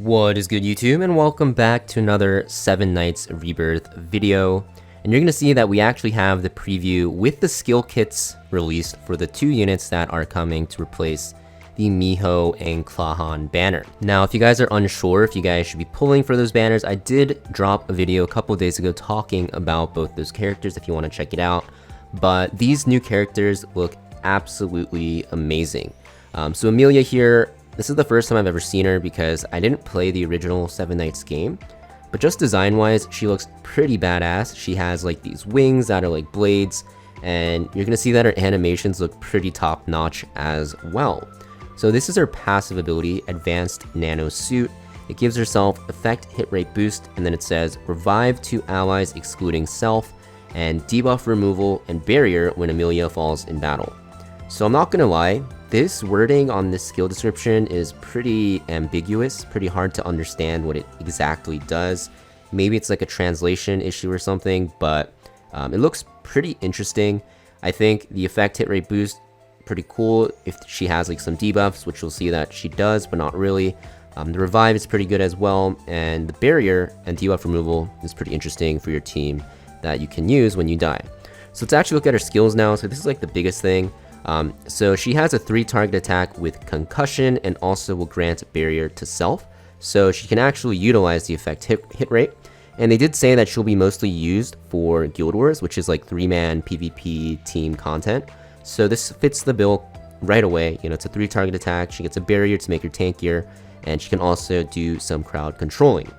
What is good, YouTube, and welcome back to another 7 Nights Rebirth video. And you're going to see that we actually have the preview with the skill kits released for the 2 units that are coming to replace the Miho and Klahan banner. Now, if you guys are unsure if you guys should be pulling for those banners, I did drop a video a couple days ago talking about both those characters if you want to check it out. But these new characters look absolutely amazing. So Amelia here, this is the first time I've ever seen her because I didn't play the original 7 Nights game. But just design-wise, she looks pretty badass. She has like these wings that are like blades, and you're gonna see that her animations look pretty top-notch as well. So this is her passive ability, Advanced Nano Suit. It gives herself effect hit rate boost, and then it says revive 2 allies excluding self, and debuff removal and barrier when Amelia falls in battle. So I'm not gonna lie, this wording on this skill description is pretty ambiguous, pretty hard to understand what it exactly does. Maybe it's like a translation issue or something, but it looks pretty interesting. I think the effect hit rate boost, pretty cool if she has like some debuffs, which you'll see that she does, but not really. The revive is pretty good as well, and the barrier and debuff removal is pretty interesting for your team that you can use when you die. So let's actually look at her skills now. So this is like the biggest thing. So she has a 3 target attack with concussion and also will grant barrier to self. So she can actually utilize the effect hit rate. And they did say that she'll be mostly used for Guild Wars, which is like 3-man PvP team content. So this fits the bill right away. You know, it's a 3 target attack. She gets a barrier to make her tankier, and she can also do some crowd controlling.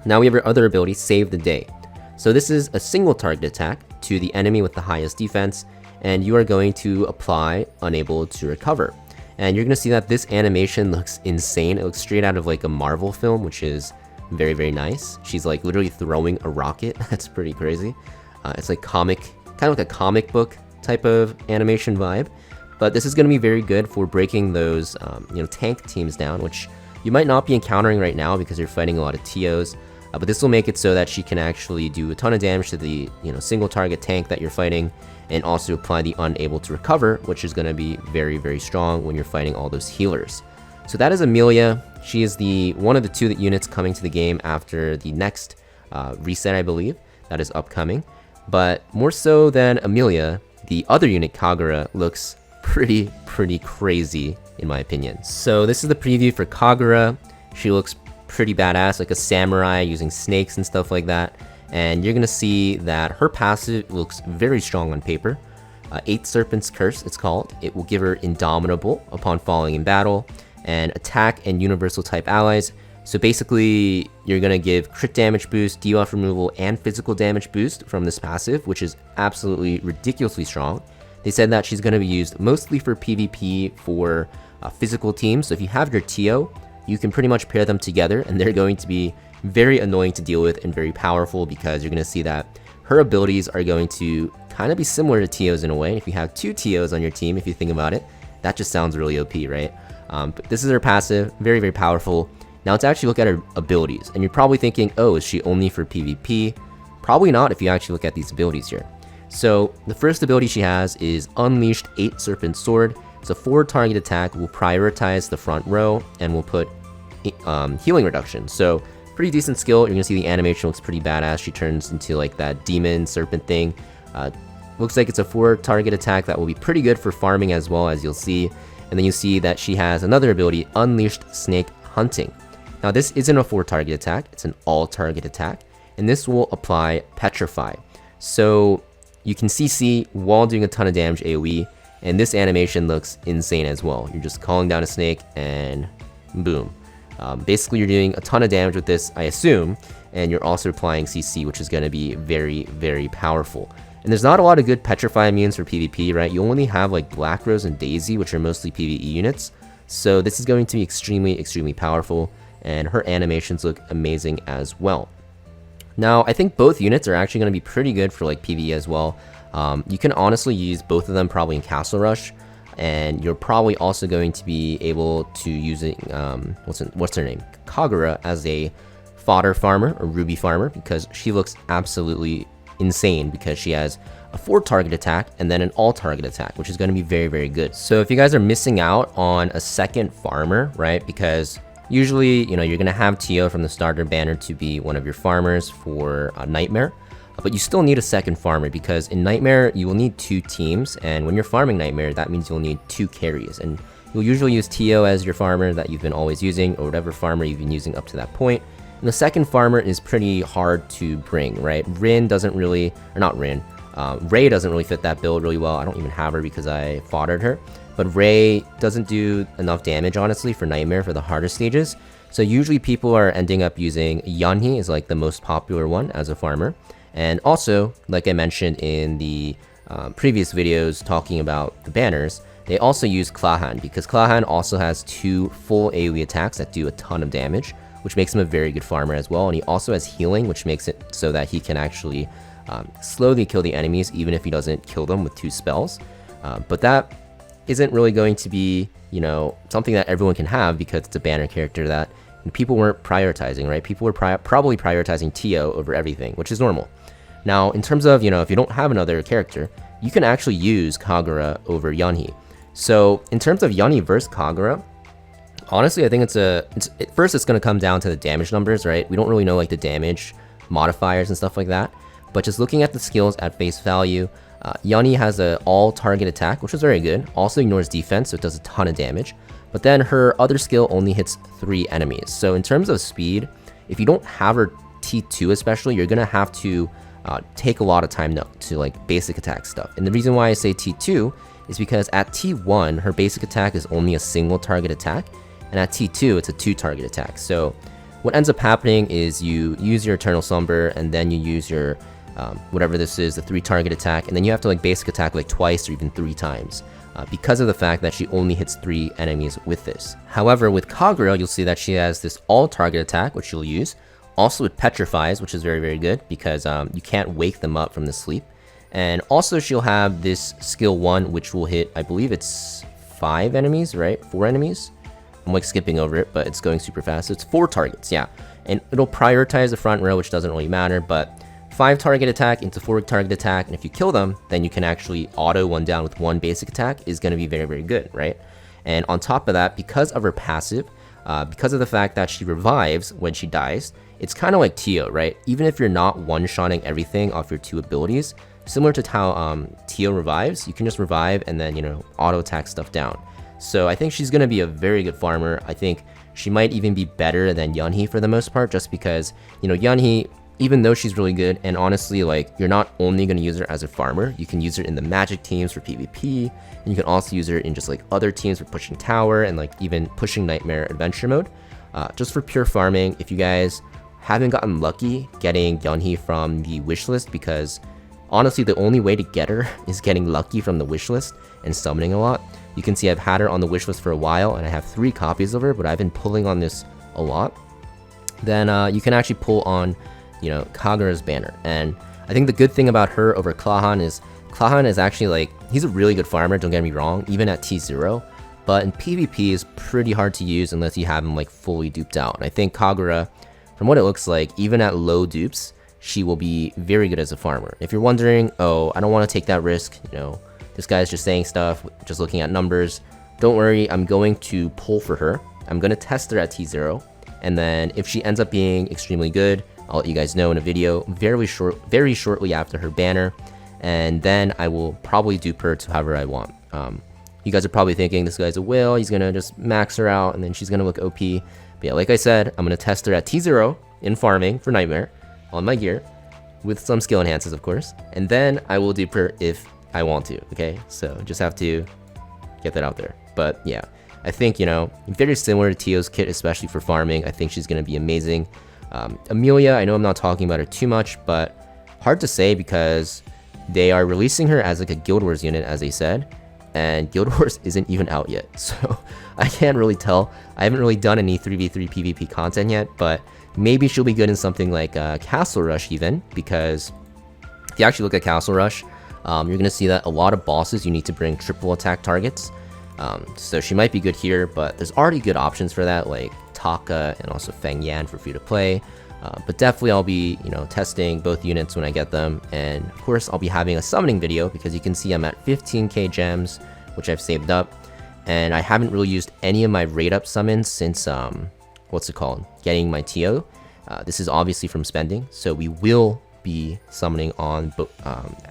Now we have her other ability, Save the Day. So this is a single target attack to the enemy with the highest defense, and you are going to apply Unable to Recover. And you're going to see that this animation looks insane. It looks straight out of like a Marvel film, which is very, very nice. She's like literally throwing a rocket. That's pretty crazy. It's like comic, kind of like a comic book type of animation vibe. But this is going to be very good for breaking those tank teams down, which you might not be encountering right now because you're fighting a lot of TOs. But this will make it so that she can actually do a ton of damage to the single target tank that you're fighting, and also apply the Unable to Recover, which is going to be very, very strong when you're fighting all those healers. So that is Amelia. She is one of the 2 units coming to the game after the next reset, I believe, that is upcoming. But more so than Amelia, the other unit, Kagura, looks pretty crazy in my opinion. So this is the preview for Kagura. She looks pretty badass, like a samurai using snakes and stuff like that. And you're gonna see that her passive looks very strong on paper. 8 Serpent's Curse, it's called. It will give her Indomitable upon falling in battle, and attack and universal type allies. So basically, you're gonna give crit damage boost, debuff removal, and physical damage boost from this passive, which is absolutely ridiculously strong. They said that she's gonna be used mostly for PvP for physical teams. So if you have your TO, you can pretty much pair them together, and they're going to be very annoying to deal with and very powerful, because you're going to see that her abilities are going to kind of be similar to TOs in a way. If you have 2 TOs on your team, if you think about it, that just sounds really OP, right? But this is her passive, very, very powerful. Now let's actually look at her abilities, and you're probably thinking, oh, is she only for PvP? Probably not if you actually look at these abilities here. So the first ability she has is Unleashed 8 Serpent Sword. It's a 4 target attack, will prioritize the front row, and will put healing reduction. So pretty decent skill. You're gonna see the animation looks pretty badass. She turns into like that demon serpent thing. Looks like it's a 4 target attack that will be pretty good for farming as well, as you'll see. And then you see that she has another ability, Unleashed Snake Hunting. Now this isn't a 4 target attack, it's an all target attack, and this will apply Petrify. So you can CC while doing a ton of damage AoE, and this animation looks insane as well. You're just calling down a snake and boom. Basically, you're doing a ton of damage with this, I assume, and you're also applying CC, which is going to be very, very powerful. And there's not a lot of good Petrify immunes for PvP, right? You only have like Black Rose and Daisy, which are mostly PvE units. So this is going to be extremely powerful, and her animations look amazing as well. Now, I think both units are actually going to be pretty good for like PvE as well. You can honestly use both of them probably in Castle Rush. And you're probably also going to be able to using what's her name, Kagura, as a fodder farmer or ruby farmer, because she looks absolutely insane because she has a 4 target attack and then an all target attack, which is going to be very, very good. So if you guys are missing out on a second farmer, right, because Usually, you know, you're gonna have Tio from the starter banner to be one of your farmers for Nightmare, but you still need a second farmer because in Nightmare you will need 2 teams, and when you're farming Nightmare, that means you'll need 2 carries, and you'll usually use Tio as your farmer that you've been always using, or whatever farmer you've been using up to that point. And the second farmer is pretty hard to bring, right? Rin doesn't really, or not Rin, Ray doesn't really fit that build really well. I don't even have her because I foddered her. But Ray doesn't do enough damage, honestly, for Nightmare for the harder stages. So usually people are ending up using Yanhee is like the most popular one as a farmer. And also, like I mentioned in the previous videos talking about the banners, they also use Klahan because Klahan also has 2 full AoE attacks that do a ton of damage, which makes him a very good farmer as well. And he also has healing, which makes it so that he can actually slowly kill the enemies even if he doesn't kill them with 2 spells. But that isn't really going to be, you know, something that everyone can have because it's a banner character that people weren't prioritizing, right? People were probably prioritizing Tio over everything, which is normal. Now, in terms of, you know, if you don't have another character, you can actually use Kagura over Yanhee. So, in terms of Yanhee versus Kagura, honestly, I think first it's going to come down to the damage numbers, right? We don't really know like the damage modifiers and stuff like that, but just looking at the skills at face value, Yanhee has an all-target attack, which is very good. Also ignores defense, so it does a ton of damage. But then her other skill only hits 3 enemies. So in terms of speed, if you don't have her T2 especially, you're going to have to take a lot of time to like basic attack stuff. And the reason why I say T2 is because at T1, her basic attack is only a single target attack. And at T2, it's a 2-target attack. So what ends up happening is you use your Eternal Slumber, and then you use your whatever this is, the 3-target attack, and then you have to like basic attack like twice or even 3 times because of the fact that she only hits 3 enemies with this. However, with Kagura, you'll see that she has this all-target attack, which you'll use. Also it petrifies, which is very, very good because you can't wake them up from the sleep. And also she'll have this skill 1, which will hit, I believe it's 5 enemies, right? 4 enemies? I'm like skipping over it, but it's going super fast. So it's 4 targets, yeah. And it'll prioritize the front row, which doesn't really matter, but 5 target attack into 4 target attack, and if you kill them, then you can actually auto 1 down with 1 basic attack is going to be very, very good, right? And on top of that, because of her passive, because of the fact that she revives when she dies, it's kind of like Tio, right? Even if you're not one-shotting everything off your 2 abilities, similar to how Tio revives, you can just revive and then, you know, auto attack stuff down. So I think she's going to be a very good farmer. I think she might even be better than Yanhee for the most part, just because, you know, Yanhee, even though she's really good, and honestly, like, you're not only going to use her as a farmer, you can use her in the magic teams for PvP, and you can also use her in just like other teams for pushing tower and like even pushing nightmare adventure mode. Just for pure farming, if you guys haven't gotten lucky getting Yanhee from the wishlist, because honestly the only way to get her is getting lucky from the wishlist and summoning a lot. You can see I've had her on the wishlist for a while and I have 3 copies of her, but I've been pulling on this a lot. Then you can actually pull on, you know, Kagura's banner. And I think the good thing about her over Klahan is actually like, he's a really good farmer, don't get me wrong, even at T0, but in PvP is pretty hard to use unless you have him like fully duped out. And I think Kagura, from what it looks like, even at low dupes, she will be very good as a farmer. If you're wondering, oh, I don't want to take that risk, you know, this guy's just saying stuff, just looking at numbers, don't worry, I'm going to pull for her. I'm going to test her at T0, and then if she ends up being extremely good, I'll let you guys know in a video very shortly after her banner, and then I will probably dupe her to however I want. You guys are probably thinking this guy's a whale, he's gonna just max her out and then she's gonna look OP. But yeah, like I said, I'm gonna test her at T0 in farming for Nightmare on my gear with some skill enhances, of course, and then I will dupe her if I want to. Okay, so just have to get that out there. But yeah, I think, you know, very similar to Tio's kit, especially for farming. I think she's gonna be amazing. Amelia, I know I'm not talking about her too much, but hard to say because they are releasing her as like a Guild Wars unit, as they said, and Guild Wars isn't even out yet, so I can't really tell. I haven't really done any 3v3 PvP content yet, but maybe she'll be good in something like Castle Rush even, because if you actually look at Castle Rush, you're gonna see that a lot of bosses you need to bring triple attack targets. So she might be good here, but there's already good options for that, like Taka and also Feng Yan for free to play. But definitely I'll be, you know, testing both units when I get them, and of course I'll be having a summoning video because you can see I'm at 15k gems, which I've saved up, and I haven't really used any of my raid up summons since what's it called, getting my TO. This is obviously from spending, so we will be summoning on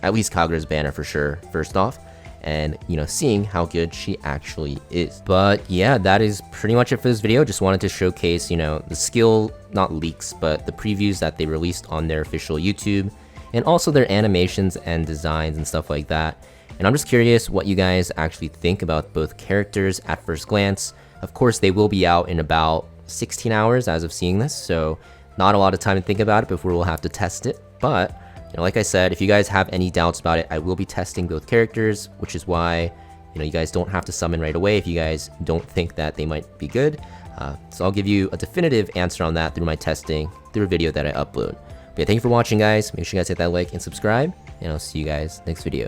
at least Kagura's banner for sure, first off, and seeing how good she actually is. But yeah, that is pretty much it for this video. Just wanted to showcase the skill, not leaks, but the previews that they released on their official YouTube, and also their animations and designs and stuff like that. And I'm just curious what you guys actually think about both characters at first glance. Of course, they will be out in about 16 hours as of seeing this, so not a lot of time to think about it before we'll have to test it. But like I said, if you guys have any doubts about it, I will be testing both characters, which is why you guys don't have to summon right away if you guys don't think that they might be good. So I'll give you a definitive answer on that through my testing, through a video that I upload. But yeah, thank you for watching, guys. Make sure you guys hit that like and subscribe, and I'll see you guys next video.